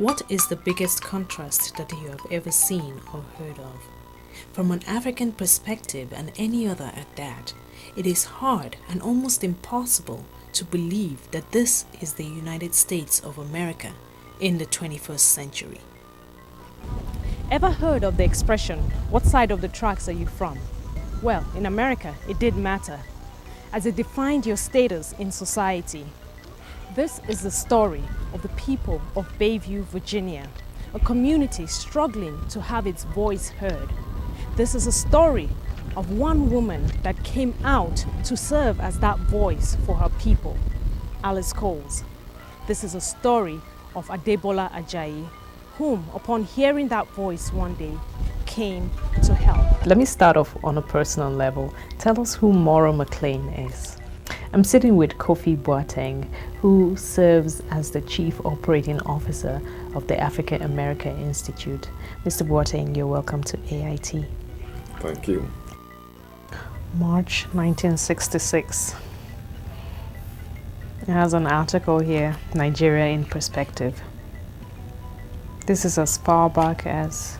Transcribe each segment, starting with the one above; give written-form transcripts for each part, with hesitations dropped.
What is the biggest contrast that you have ever seen or heard of? From an African perspective, and any other at that, it is hard and almost impossible to believe that this is the United States of America in the 21st century. Ever heard of the expression, "What side of the tracks are you from?" Well, in America, it did matter, as it defined your status in society. This is the story of the people of Bayview, Virginia, a community struggling to have its voice heard. This is a story of one woman that came out to serve as that voice for her people, Alice Coles. This is a story of Adebola Ajayi, whom, upon hearing that voice one day, came to help. Let me start off on a personal level. Tell us who Maura McLean is. I'm sitting with Kofi Boateng, who serves as the Chief Operating Officer of the African America Institute. Mr. Boateng, you're welcome to AIT. Thank you. March 1966. It has an article here, Nigeria in Perspective. This is as far back as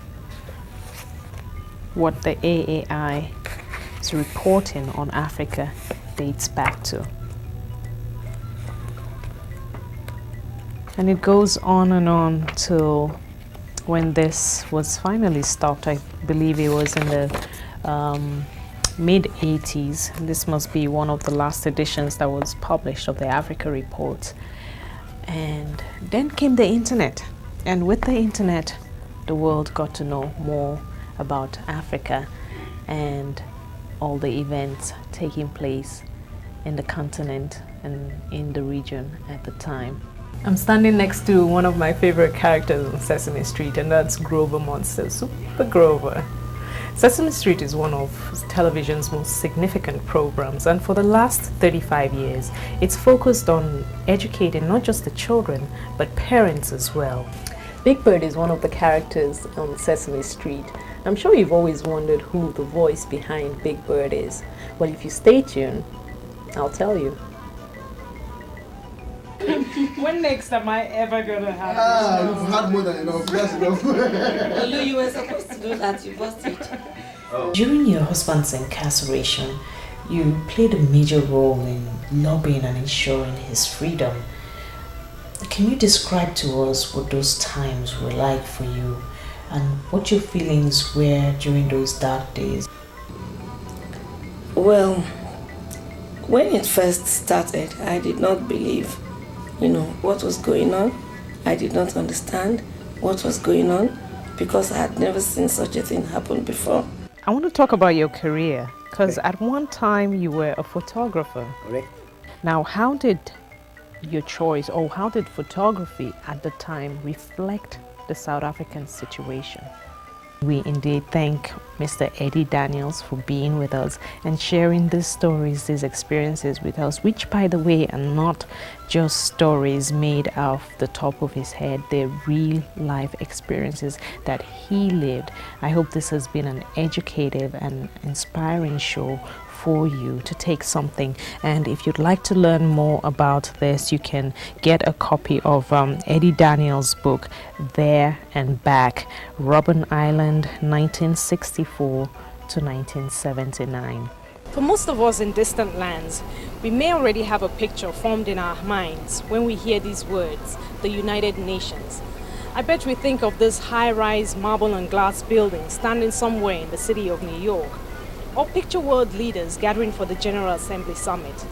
what the AAI is reporting on Africa dates back to. And it goes on and on till when this was finally stopped. I believe it was in the mid-80s. This must be one of the last editions that was published of the Africa Report. And then came the internet. And with the internet, the world got to know more about Africa and all the events taking place in the continent and in the region at the time. I'm standing next to one of my favorite characters on Sesame Street, and that's Grover Monster, Super Grover. Sesame Street is one of television's most significant programs, and for the last 35 years, it's focused on educating not just the children, but parents as well. Big Bird is one of the characters on Sesame Street. I'm sure you've always wondered who the voice behind Big Bird is. Well, if you stay tuned, I'll tell you. When next am I ever gonna have this? You've had more than enough. Let's go. Olu, you were supposed to do that. You busted. During your husband's incarceration, you played a major role in lobbying and ensuring his freedom. Can you describe to us what those times were like for you and what your feelings were during those dark days? Well, when it first started, I did not believe, what was going on. I did not understand what was going on because I had never seen such a thing happen before. I want to talk about your career, because at one time you were a photographer. Correct. Now, how did your choice, or how did photography at the time reflect the South African situation? We indeed thank Mr. Eddie Daniels for being with us and sharing these stories, these experiences with us, which, by the way, are not just stories made off the top of his head. They're real life experiences that he lived. I hope this has been an educative and inspiring show for you to take something. And if you'd like to learn more about this, you can get a copy of Eddie Daniels' book, There and Back, Robben Island, 1964 to 1979. For most of us in distant lands, we may already have a picture formed in our minds when we hear these words, the United Nations. I bet we think of this high-rise marble and glass building standing somewhere in the city of New York, or picture world leaders gathering for the General Assembly Summit.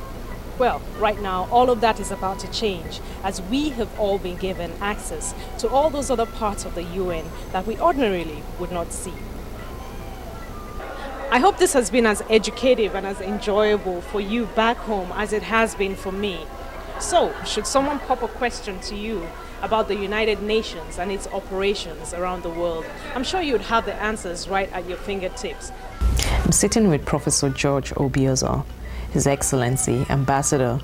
Well, right now, all of that is about to change, as we have all been given access to all those other parts of the UN that we ordinarily would not see. I hope this has been as educative and as enjoyable for you back home as it has been for me. So, should someone pop a question to you about the United Nations and its operations around the world, I'm sure you'd have the answers right at your fingertips. I'm sitting with Professor George Obiozo, His Excellency, Ambassador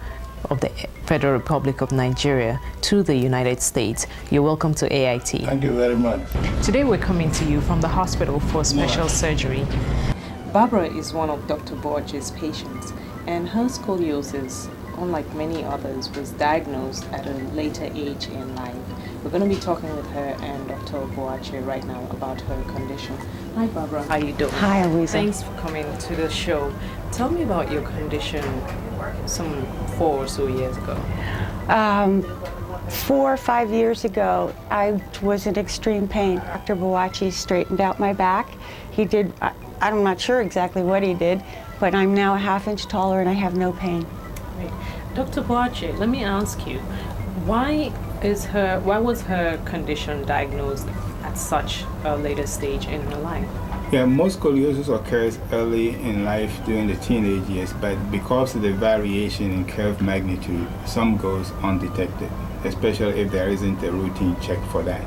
of the Federal Republic of Nigeria to the United States. You're welcome to AIT. Thank you very much. Today we're coming to you from the hospital for special surgery. Barbara is one of Dr. Borges' patients, and her scoliosis, unlike many others, was diagnosed at a later age in life. We're going to be talking with her and Dr. Boache right now about her condition. Hi, Barbara. How you doing? Hi, Oyiza. Thanks for coming to the show. Tell me about your condition some 4 or so years ago. 4 or 5 years ago, I was in extreme pain. Dr. Boache straightened out my back. He did, I'm not sure exactly what he did, but I'm now a ½ inch taller and I have no pain. Right. Dr. Boache, let me ask you, why was her condition diagnosed at such a later stage in her life? Yeah, most scoliosis occurs early in life during the teenage years, but because of the variation in curve magnitude, some goes undetected, especially if there isn't a routine check for that.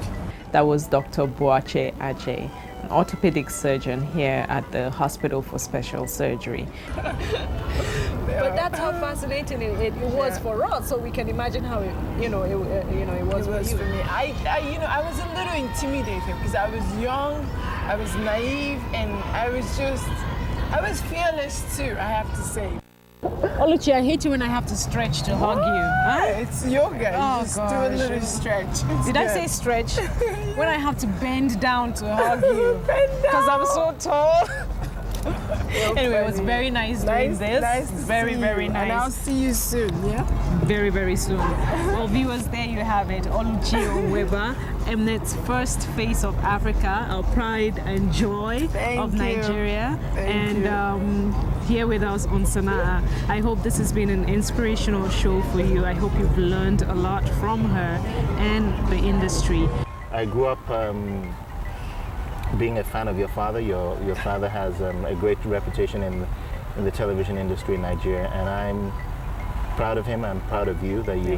That was Dr. Boache Ajay, an orthopedic surgeon here at the Hospital for Special Surgery. But that's how fascinating it was for us. So we can imagine how it was for me. I was a little intimidated because I was young, I was naive, and I was fearless too, I have to say. Oluchi, I hate you when I have to stretch to hug you. Huh? It's yoga. Oh, Just do a little stretch. Did I say stretch? When I have to bend down to hug you. Because I'm so tall. Anyway, it was very nice doing this. Nice very nice. And I'll see you soon, yeah? Very, very soon. Well, viewers, there you have it. Oluchi Onweba, Mnet's first face of Africa, our pride and joy of Nigeria. Here with us on Sana'a. I hope this has been an inspirational show for you. I hope you've learned a lot from her and the industry. I grew up being a fan of your father. Your father has a great reputation in the television industry in Nigeria, and I'm proud of him. I'm proud of you that you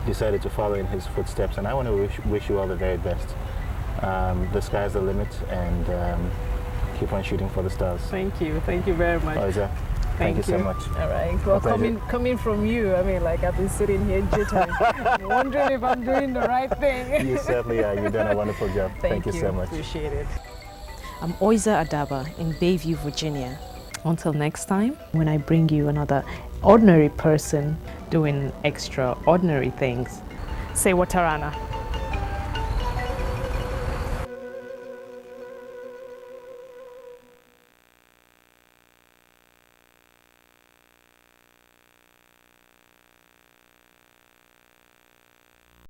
decided to follow in his footsteps, and I want to wish you all the very best. The sky's the limit, and keep on shooting for the stars. Thank you very much. Oyiza, thank you so much. All right. Well, coming from you, I mean, like I've been sitting here jittering, wondering if I'm doing the right thing. You certainly are. You've done a wonderful job. Thank you so much. Appreciate it. I'm Oyiza Adaba in Bayview, Virginia. Until next time, when I bring you another ordinary person doing extraordinary things. Say Watarana.